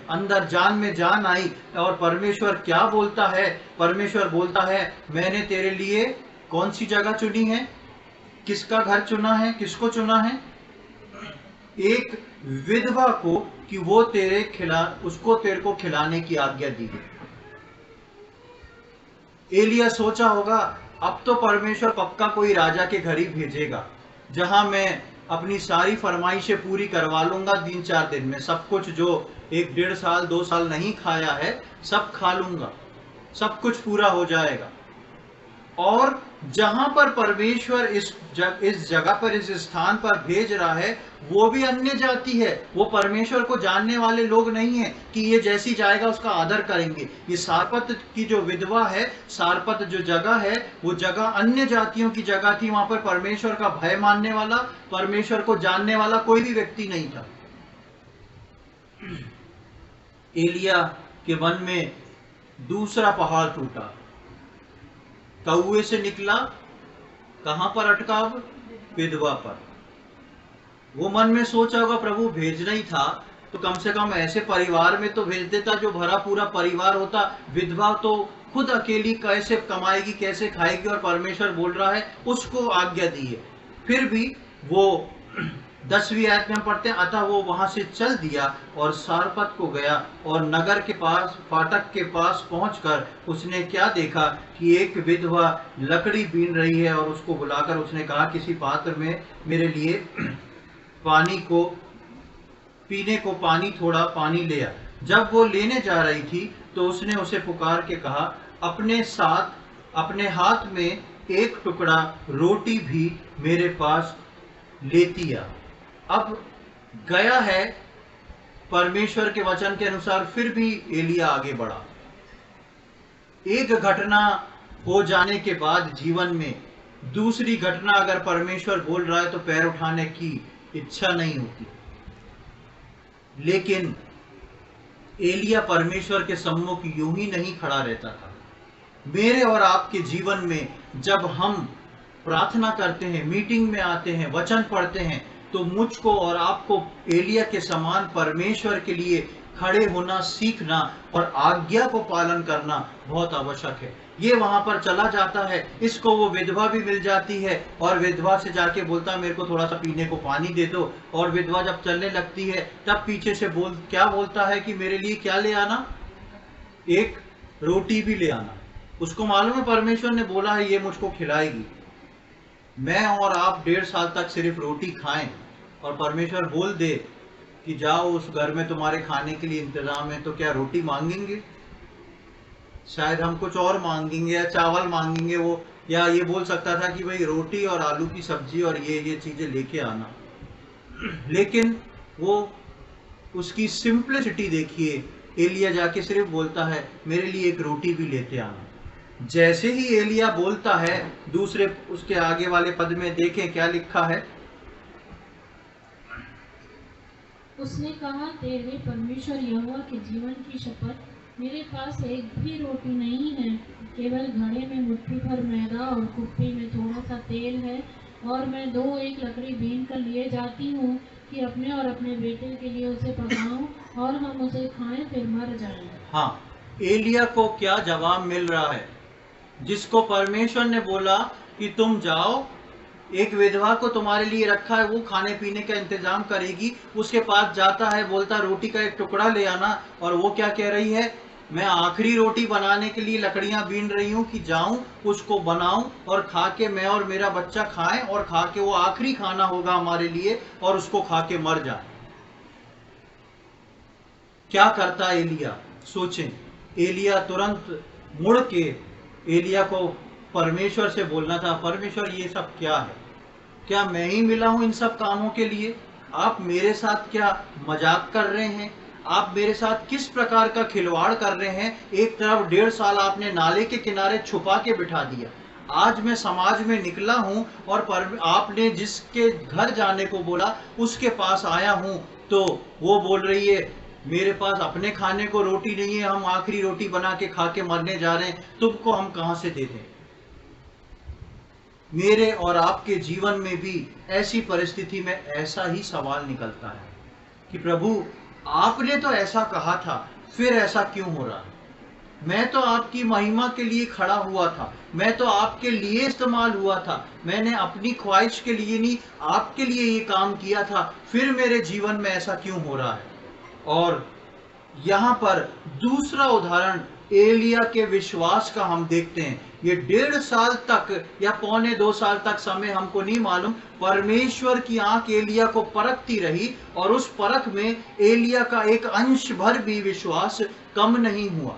अंदर जान में जान आई, और परमेश्वर क्या बोलता है, परमेश्वर बोलता है मैंने तेरे लिए कौन सी जगह चुनी है, किसका घर चुना है, किसको चुना है, एक विधवा को, कि वो उसको तेरे को खिलाने की आज्ञा दी गई। एलिया सोचा होगा अब तो परमेश्वर पक्का कोई राजा के घर ही भेजेगा, जहां मैं अपनी सारी फरमाइशें पूरी करवा लूंगा 3-4 दिन में, सब कुछ जो 1.5 साल 2 साल नहीं खाया है सब खा लूंगा, सब कुछ पूरा हो जाएगा। और जहां पर परमेश्वर इस जगह पर, इस स्थान पर भेज रहा है, वो भी अन्य जाति है, वो परमेश्वर को जानने वाले लोग नहीं है कि ये जैसी जाएगा उसका आदर करेंगे। ये सारपत की जो विधवा है, सारपत जो जगह है, वो जगह अन्य जातियों की जगह थी। वहां पर परमेश्वर का भय मानने वाला, परमेश्वर को जानने वाला कोई भी व्यक्ति नहीं था। एलिया के मन में दूसरा पहाड़ टूटा, कौए से निकला, कहां पर अटका, अब विधवा पर। वो मन में सोचा होगा प्रभु भेजना ही था तो कम से कम ऐसे परिवार में तो भेज देता जो भरा पूरा परिवार होता, विधवा तो खुद अकेली कैसे कमाएगी, कैसे खाएगी, और परमेश्वर बोल रहा है उसको आज्ञा दी है। फिर भी वो 10वीं आयत में पढ़ते हैं, अतः वो वहां से चल दिया और सारपत को गया, और नगर के पास, फाटक के पास पहुंचकर उसने क्या देखा कि एक विधवा लकड़ी बीन रही है, और उसको बुलाकर उसने कहा किसी पात्र में मेरे लिए पानी को, पीने को पानी, थोड़ा पानी ले आ। जब वो लेने जा रही थी तो उसने उसे पुकार के कहा अपने साथ अपने हाथ में एक टुकड़ा रोटी भी मेरे पास लेती आ। अब गया है परमेश्वर के वचन के अनुसार, फिर भी एलिया आगे बढ़ा। एक घटना हो जाने के बाद जीवन में दूसरी घटना अगर परमेश्वर बोल रहा है तो पैर उठाने की इच्छा नहीं होती। लेकिन एलिया परमेश्वर के सम्मुख यूं ही नहीं खड़ा रहता था। मेरे और आपके जीवन में जब हम प्रार्थना करते हैं, मीटिंग में आते हैं, वचन पढ़ते हैं, तो मुझको और आपको एलिया के समान परमेश्वर के लिए खड़े होना सीखना और आज्ञा को पालन करना बहुत आवश्यक है। ये वहां पर चला जाता है, इसको वो विधवा भी मिल जाती है और विधवा से जाके बोलता है मेरे को थोड़ा सा पीने को पानी दे दो, और विधवा जब चलने लगती है तब पीछे से क्या बोलता है कि मेरे लिए क्या ले आना, एक रोटी भी ले आना। उसको मालूम है परमेश्वर ने बोला है ये मुझको खिलाएगी। मैं और आप 1.5 साल तक सिर्फ रोटी खाएं और परमेश्वर बोल दे कि जाओ उस घर में तुम्हारे खाने के लिए इंतजाम है, तो क्या रोटी मांगेंगे? शायद हम कुछ और मांगेंगे या चावल मांगेंगे वो, या ये बोल सकता था कि भाई रोटी और आलू की सब्जी और ये चीजें लेके आना। लेकिन वो उसकी सिंप्लिसिटी देखिए, एलिया जाके सिर्फ बोलता है मेरे लिए एक रोटी भी लेते आना। जैसे ही एलिया बोलता है, दूसरे उसके आगे वाले पद में देखें क्या लिखा है। उसने कहा तेरे परमेश्वर यहोवा के जीवन की शपथ, मेरे पास एक भी रोटी नहीं है, केवल घड़े में मुट्ठी भर मैदा और कुप्पी में थोड़ा सा तेल है, और मैं 2-1 लकड़ी बीन कर लिए जाती हूँ कि अपने और अपने बेटे के लिए उसे पकाऊं और हम उसे खाएं फिर मर जाएं। हाँ, एलिया को क्या जवाब मिल रहा है? जिसको परमेश्वर ने बोला कि तुम जाओ, एक विधवा को तुम्हारे लिए रखा है, वो खाने पीने का इंतजाम करेगी, उसके पास जाता है, बोलता रोटी का एक टुकड़ा ले आना, और वो क्या कह रही है, मैं आखिरी रोटी बनाने के लिए लकड़ियां बीन रही हूं कि जाऊं उसको बनाऊं और खा के मैं और मेरा बच्चा खाएं, और खा के वो आखिरी खाना होगा हमारे लिए और उसको खा के मर जाए। क्या करता एलिया? सोचें। एलिया तुरंत मुड़ के एलिया को परमेश्वर से बोलना था, परमेश्वर ये सब क्या है? क्या मैं ही मिला हूं इन सब कामों के लिए? आप मेरे साथ क्या मजाक कर रहे हैं? आप मेरे साथ किस प्रकार का खिलवाड़ कर रहे हैं? एक तरफ 1.5 साल आपने नाले के किनारे छुपा के बिठा दिया, आज मैं समाज में निकला हूं और आपने जिसके घर जाने को बोला उसके पास आया हूं, तो वो बोल रही है मेरे पास अपने खाने को रोटी नहीं है, हम आखिरी रोटी बना के खा के मरने जा रहे हैं, तुमको हम कहां से दे दें? मेरे और आपके जीवन में भी ऐसी परिस्थिति में ऐसा ही सवाल निकलता है कि प्रभु आपने तो ऐसा कहा था, फिर ऐसा क्यों हो रहा है? मैं तो आपकी महिमा के लिए खड़ा हुआ था, मैं तो आपके लिए इस्तेमाल हुआ था, मैंने अपनी ख्वाहिश के लिए नहीं आपके लिए ये काम किया था, फिर मेरे जीवन में ऐसा क्यों हो रहा है? और यहाँ पर दूसरा उदाहरण एलिया के विश्वास का हम देखते हैं। ये 1.5 साल तक या 1.25 साल तक समय हमको नहीं मालूम, परमेश्वर की आंख एलिया को परखती रही और उस परख में एलिया का एक अंश भर भी विश्वास कम नहीं हुआ।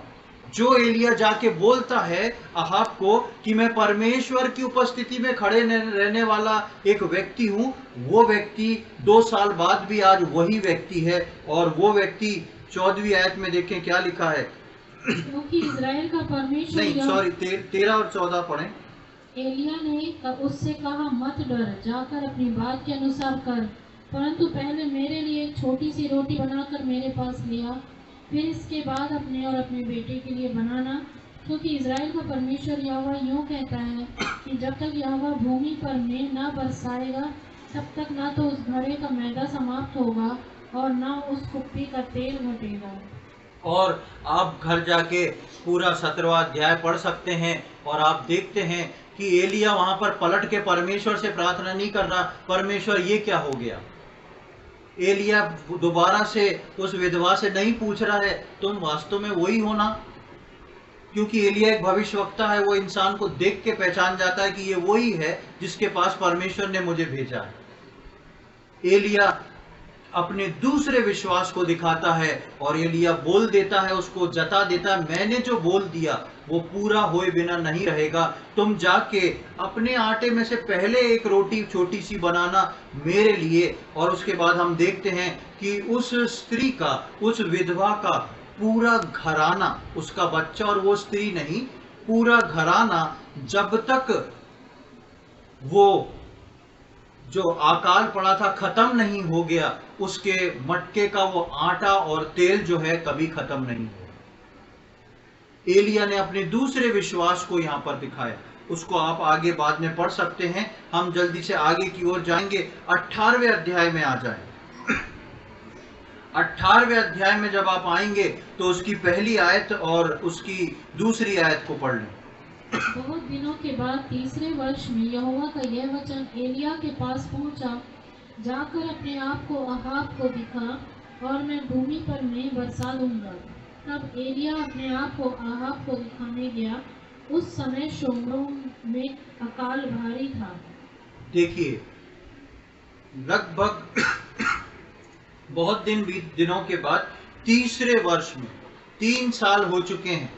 जो एलिया जाके बोलता है अहाब को कि मैं परमेश्वर की उपस्थिति में खड़े रहने वाला एक व्यक्ति हूं, वो व्यक्ति 2 साल बाद भी आज वही व्यक्ति है। और वो व्यक्ति 14वीं आयत में देखें क्या लिखा है। क्योंकि इज़राइल का परमेश्वर नहीं सॉरी 13 और 14 पढ़ें। एलिया ने उससे कहा मत डर, जाकर अपनी बात के अनुसार कर, परंतु पहले मेरे लिए एक छोटी सी रोटी बनाकर मेरे पास लिया, फिर इसके बाद अपने और अपने बेटे के लिए बनाना, क्योंकि इज़राइल का परमेश्वर यहोवा यूँ कहता है कि जब तक यहोवा भूमि पर मेघ न बरसाएगा तब तक ना तो उस घड़े का मैदा समाप्त होगा और ना उस कुप्पी का तेल घटेगा। और आप घर जाके पूरा 17वां अध्याय पढ़ सकते हैं और आप देखते हैं कि एलिया वहां पर पलट के परमेश्वर से प्रार्थना नहीं कर रहा, परमेश्वर ये क्या हो गया। एलिया दोबारा से उस विधवा से नहीं पूछ रहा है तुम वास्तव में वही हो ना, क्योंकि एलिया एक भविष्यवक्ता है, वो इंसान को देख के पहचान जाता है कि ये वही है जिसके पास परमेश्वर ने मुझे भेजा है। एलिया अपने दूसरे विश्वास को दिखाता है और एलिया बोल देता है, उसको जता देता है, मैंने जो बोल दिया वो पूरा होए बिना नहीं रहेगा, तुम जाके अपने आटे में से पहले एक रोटी छोटी सी बनाना मेरे लिए। और उसके बाद हम देखते हैं कि उस स्त्री का, उस विधवा का पूरा घराना, उसका बच्चा और वो स्त्री नहीं, पूरा घराना जब तक वो जो अकाल पड़ा था खत्म नहीं हो गया, उसके मटके का वो आटा और तेल जो है कभी खत्म नहीं हुआ। एलिया ने अपने दूसरे विश्वास को यहां पर दिखाया, उसको आप आगे बाद में पढ़ सकते हैं। हम जल्दी से आगे की ओर जाएंगे, 18वें अध्याय में आ जाएं। 18वें अध्याय में जब आप आएंगे तो उसकी पहली आयत और उसकी दूसरी आयत को पढ़ लें। बहुत दिनों के बाद तीसरे वर्ष में यहोवा का यह वचन एलिया के पास पहुंचा, जाकर अपने आप को अहाब को दिखा और मैं भूमि पर मैं बरसा दूंगा। तब एलिया अपने आप को अहाब को दिखाने गया। उस समय शोम्रोन में अकाल भारी था। देखिए, लगभग बहुत दिनों के बाद तीसरे वर्ष में 3 साल हो चुके हैं।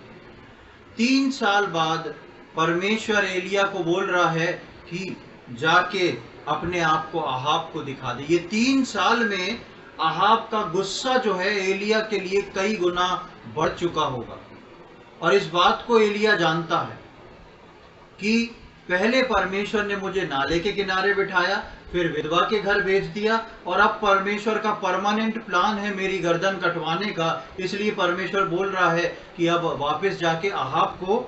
3 साल बाद परमेश्वर एलिया को बोल रहा है कि जाके अपने आप को अहाब को दिखा दे। ये 3 साल में अहाब का गुस्सा जो है एलिया के लिए कई गुना बढ़ चुका होगा, और इस बात को एलिया जानता है कि पहले परमेश्वर ने मुझे नाले के किनारे बिठाया, फिर विधवा के घर भेज दिया, और अब परमेश्वर का परमानेंट प्लान है मेरी गर्दन कटवाने का। इसलिए परमेश्वर बोल रहा है कि अब वापस जाके अहाब को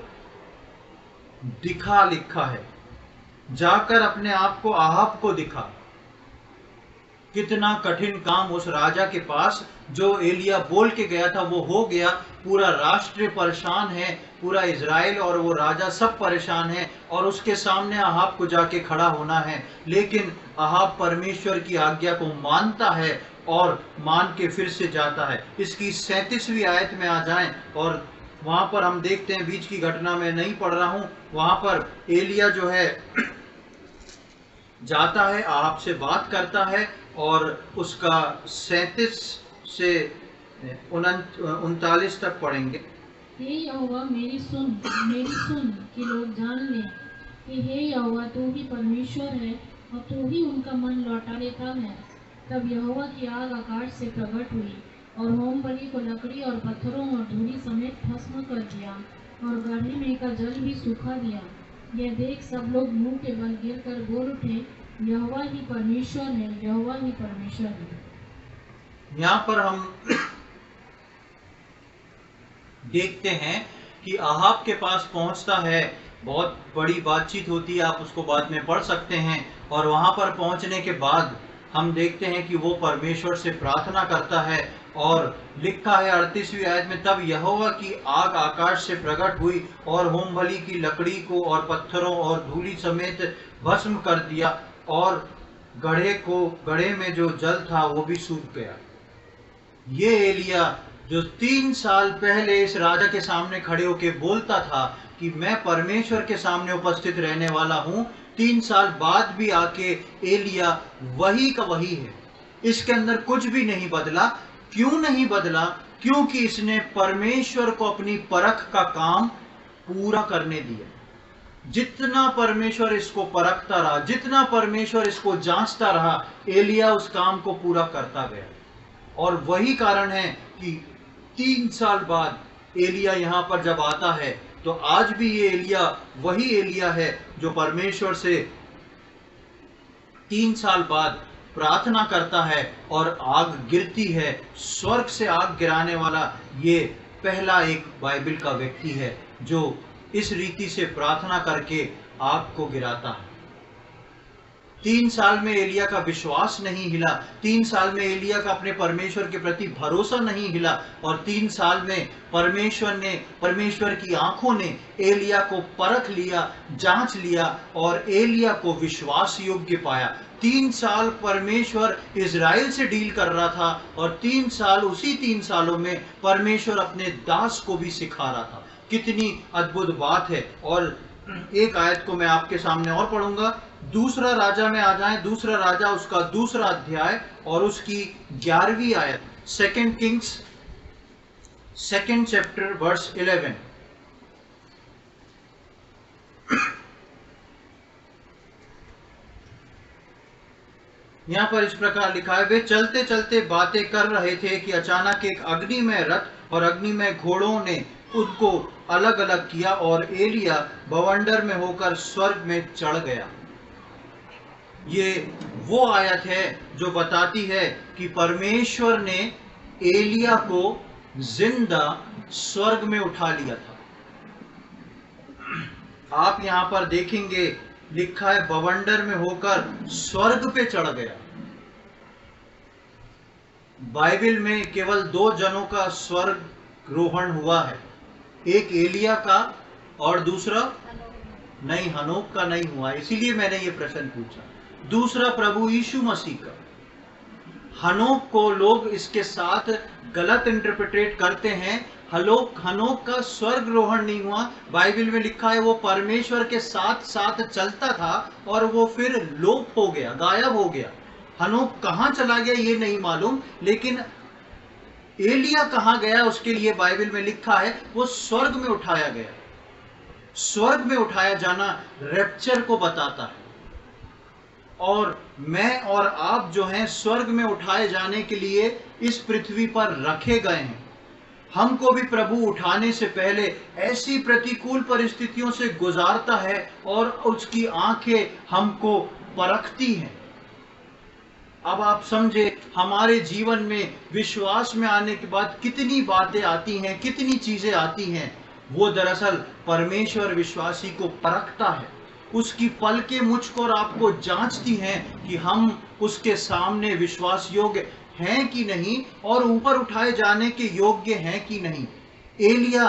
दिखा, लिखा है जाकर अपने आप को अहाब को दिखा। कितना कठिन काम उस राजा के पास, जो एलिया बोल के गया था वो हो गया। पूरा राष्ट्र परेशान है, पूरा इज़राइल और वो राजा सब परेशान है, और उसके सामने अहाब को जाके खड़ा होना है। लेकिन अहाब परमेश्वर की आज्ञा को मानता है और मान के फिर से जाता है। इसकी 37वीं आयत में आ जाएं और वहां पर हम देखते हैं, बीच की घटना में नहीं पढ़ रहा हूं, वहां पर एलिया जो है जाता है, अहाब से बात करता है, और उसका 37 से 39 तक पढ़ेंगे। हे यहोवा मेरी सुन कि लोग जान लें कि हे यहोवा तू ही परमेश्वर है और तू ही उनका मन लौटा लेता है। तब यहोवा की आग आकाश से प्रकट हुई और होम बलि को लकड़ी और पत्थरों और धूली समेत भस्म कर दिया, और गाढ़ी में का जल भी सूखा दिया। यह देख सब लोग मुंह के बल गिर कर बोल उठे, यहोवा ही परमेश्वर है, यहोवा ही परमेश्वर है। यहाँ पर हम देखते हैं कि अहाब के पास पहुंचता है, बहुत बड़ी बातचीत होती है, आप उसको बाद में पढ़ सकते हैं। और वहां पर पहुंचने के बाद हम देखते हैं कि वो परमेश्वर से प्रार्थना करता है, और लिखा है 38वीं आयत में, तब यहोवा की आग आकाश से प्रकट हुई और होम बलि की लकड़ी को और पत्थरों और धूली समेत भस्म कर दिया, और गड्ढे में जो जल था वो भी सूख गया। ये एलिया जो 3 साल पहले इस राजा के सामने खड़े होकर बोलता था कि मैं परमेश्वर के सामने उपस्थित रहने वाला हूं, 3 साल बाद भी आके एलिया वही का वही है। इसके अंदर कुछ भी नहीं बदला। क्यों नहीं बदला? क्योंकि इसने परमेश्वर को अपनी परख का काम पूरा करने दिया। जितना परमेश्वर इसको परखता रहा, जितना परमेश्वर इसको जांचता रहा, एलिया उस काम को पूरा करता गया। और वही कारण है कि 3 साल बाद एलिया यहां पर जब आता है, तो आज भी ये एलिया वही एलिया है जो परमेश्वर से 3 साल बाद प्रार्थना करता है और आग गिरती है। स्वर्ग से आग गिराने वाला ये पहला एक बाइबल का व्यक्ति है जो इस रीति से प्रार्थना करके आग को गिराता है। 3 साल में एलिया का विश्वास नहीं हिला, 3 साल में एलिया का अपने परमेश्वर के प्रति भरोसा नहीं हिला, और 3 साल में परमेश्वर की आंखों ने एलिया को परख लिया, जांच लिया, और एलिया को विश्वास योग्य पाया। 3 साल परमेश्वर इज़राइल से डील कर रहा था, और 3 साल, उसी 3 सालों में परमेश्वर अपने दास को भी सिखा रहा था। कितनी अद्भुत बात है। और एक आयत को मैं आपके सामने और पढ़ूंगा। दूसरा राजा में आ जाएं, दूसरा राजा उसका दूसरा अध्याय और उसकी 11वीं आयत, 2 किंग्स 2nd चैप्टर वर्स 11। यहां पर इस प्रकार लिखा है, वे चलते चलते बातें कर रहे थे कि अचानक एक अग्निमय रथ और अग्निमय घोड़ों ने उनको अलग अलग किया, और एलिया बवंडर में होकर स्वर्ग में चढ़ गया। ये वो आयत है जो बताती है कि परमेश्वर ने एलिया को जिंदा स्वर्ग में उठा लिया था। आप यहां पर देखेंगे लिखा है बवंडर में होकर स्वर्ग पे चढ़ गया। बाइबल में केवल 2 जनों का स्वर्ग रोहण हुआ है, एक एलिया का और दूसरा नहीं, हनोक का नहीं हुआ, इसीलिए मैंने ये प्रश्न पूछा। दूसरा प्रभु यीशु मसीह का। हनोक को लोग इसके साथ गलत इंटरप्रेट करते हैं। हनोक का स्वर्ग रोहण नहीं हुआ। बाइबल में लिखा है वो परमेश्वर के साथ साथ चलता था और वो फिर लोप हो गया, गायब हो गया। हनोक कहां चला गया ये नहीं मालूम, लेकिन एलिया कहां गया उसके लिए बाइबल में लिखा है वो स्वर्ग में उठाया गया। स्वर्ग में उठाया जाना रैप्चर को बताता है। और मैं और आप जो हैं स्वर्ग में उठाए जाने के लिए इस पृथ्वी पर रखे गए हैं। हमको भी प्रभु उठाने से पहले ऐसी प्रतिकूल परिस्थितियों से गुजारता है और उसकी आंखें हमको परखती हैं। अब आप समझे हमारे जीवन में विश्वास में आने के बाद कितनी बातें आती हैं, कितनी चीजें आती हैं। वो दरअसल परमेश्वर विश्वासी को परखता है। उसकी पलकें मुझको और आपको जांचती हैं कि हम उसके सामने विश्वास योग्य हैं कि नहीं और ऊपर उठाए जाने के योग्य हैं कि नहीं। एलिया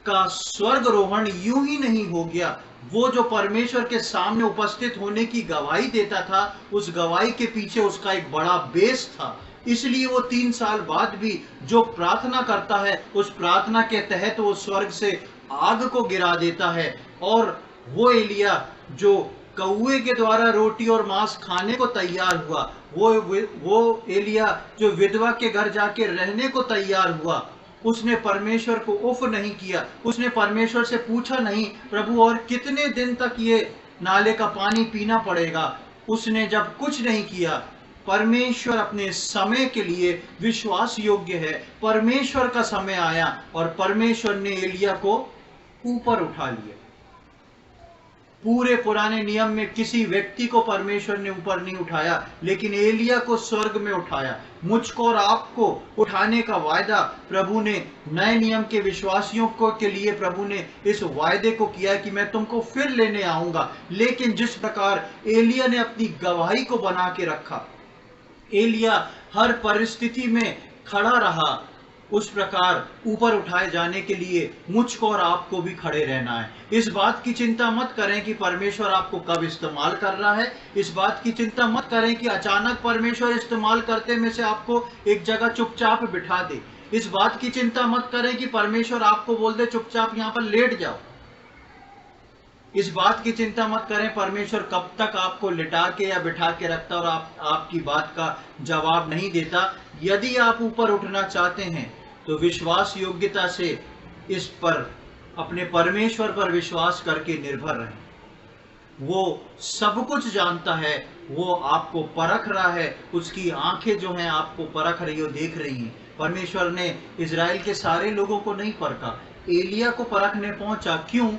का स्वर्गरोहण यूं ही नहीं हो गया। वो जो परमेश्वर के सामने उपस्थित होने की गवाही देता था, उस गवाही के पीछे उसका एक बड़ा बेस था। इसलिए वो 3 साल बाद भी जो प्रार्थना करता है, उस प्रार्थना के तहत वो स्वर्ग से आग को गिरा देता है। और वो एलिया जो कौए के द्वारा रोटी और मांस खाने को तैयार हुआ, वो एलिया जो विधवा के घर जाके रहने को तैयार हुआ, उसने परमेश्वर को उफ नहीं किया। उसने परमेश्वर से पूछा नहीं प्रभु और कितने दिन तक ये नाले का पानी पीना पड़ेगा। उसने जब कुछ नहीं किया, परमेश्वर अपने समय के लिए विश्वास योग्य है। परमेश्वर का समय आया और परमेश्वर ने एलिया को ऊपर उठा लिया। पूरे पुराने नियम में किसी व्यक्ति को परमेश्वर ने ऊपर नहीं उठाया, लेकिन एलिया को स्वर्ग में उठाया। मुझको और आपको उठाने का वायदा प्रभु ने नए नियम के विश्वासियों को के लिए प्रभु ने इस वायदे को किया कि मैं तुमको फिर लेने आऊंगा। लेकिन जिस प्रकार एलिया ने अपनी गवाही को बना के रखा, एलिया हर परिस्थिति में खड़ा रहा, उस प्रकार ऊपर उठाए जाने के लिए मुझको और आपको भी खड़े रहना है। इस बात की चिंता मत करें कि परमेश्वर आपको कब इस्तेमाल कर रहा है। इस बात की चिंता मत करें कि अचानक परमेश्वर इस्तेमाल करते में से आपको एक जगह चुपचाप बिठा दे। इस बात की चिंता मत करें कि परमेश्वर आपको बोल दे चुपचाप यहाँ पर लेट जाओ। इस बात की चिंता मत करें परमेश्वर कब तक आपको लिटा के या बिठा के रखता और आपकी बात का जवाब नहीं देता। यदि आप ऊपर उठना चाहते हैं तो विश्वास योग्यता से इस पर अपने परमेश्वर पर विश्वास करके निर्भर रहें। वो सब कुछ जानता है, वो आपको परख रहा है, उसकी आंखें जो हैं आपको परख रही हो, देख रही हैं। परमेश्वर ने इजराइल के सारे लोगों को नहीं परखा, एलिया को परखने पहुंचा। क्यों?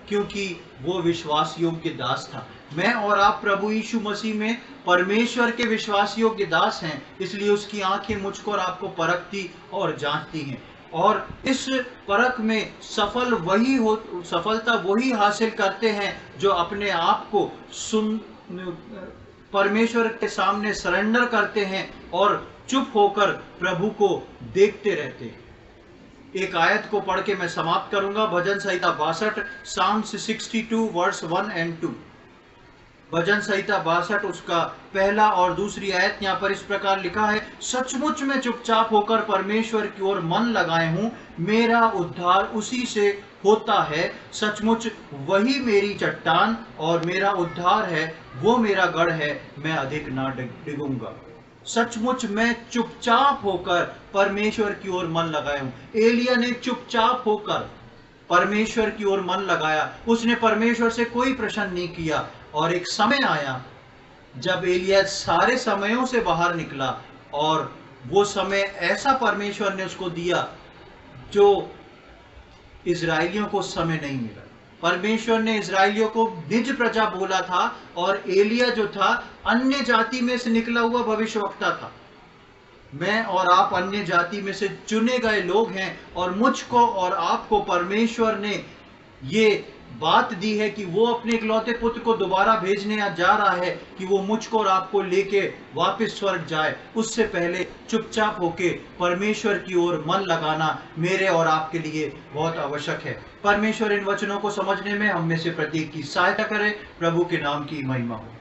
क्योंकि वो विश्वास योग्य दास था। मैं और आप प्रभु यीशु मसीह में परमेश्वर के विश्वास योग्य दास हैं, इसलिए उसकी आंखें मुझको और आपको परखती और जांचती हैं। और इस परख में सफलता वही हासिल करते हैं जो अपने आप को परमेश्वर के सामने सरेंडर करते हैं और चुप होकर प्रभु को देखते रहते हैं। एक आयत को पढ़ के मैं समाप्त करूंगा। भजन संहिता 62, Psalms 62 वर्स 1 और 2। भजन संहिता 62 उसका पहला और दूसरी आयत यहाँ पर इस प्रकार लिखा है, सचमुच में चुपचाप होकर परमेश्वर की ओर मन लगाए हूँ, मेरा उद्धार उसी से होता है। सचमुच वही मेरी चट्टान और मेरा उद्धार है, वो मेरा गढ़ है, मैं अधिक ना डिगूंगा। सचमुच मैं चुपचाप होकर परमेश्वर की ओर मन लगाया हूं। एलिया ने चुपचाप होकर परमेश्वर की ओर मन लगाया, उसने परमेश्वर से कोई प्रश्न नहीं किया। और एक समय आया जब एलिया सारे समयों से बाहर निकला और वो समय ऐसा परमेश्वर ने उसको दिया जो इजराइलियों को समय नहीं मिला। परमेश्वर ने इजराइलियों को निज प्रजा बोला था और एलिया जो था अन्य जाति में से निकला हुआ भविष्यवक्ता था। मैं और आप अन्य जाति में से चुने गए लोग हैं और मुझको और आपको परमेश्वर ने ये बात दी है कि वो अपने इकलौते पुत्र को दोबारा भेजने जा रहा है कि वो मुझको और आपको लेके वापस स्वर्ग जाए। उससे पहले चुपचाप होके परमेश्वर की ओर मन लगाना मेरे और आपके लिए बहुत आवश्यक है। परमेश्वर इन वचनों को समझने में हम में से प्रत्येक की सहायता करे। प्रभु के नाम की महिमा हो।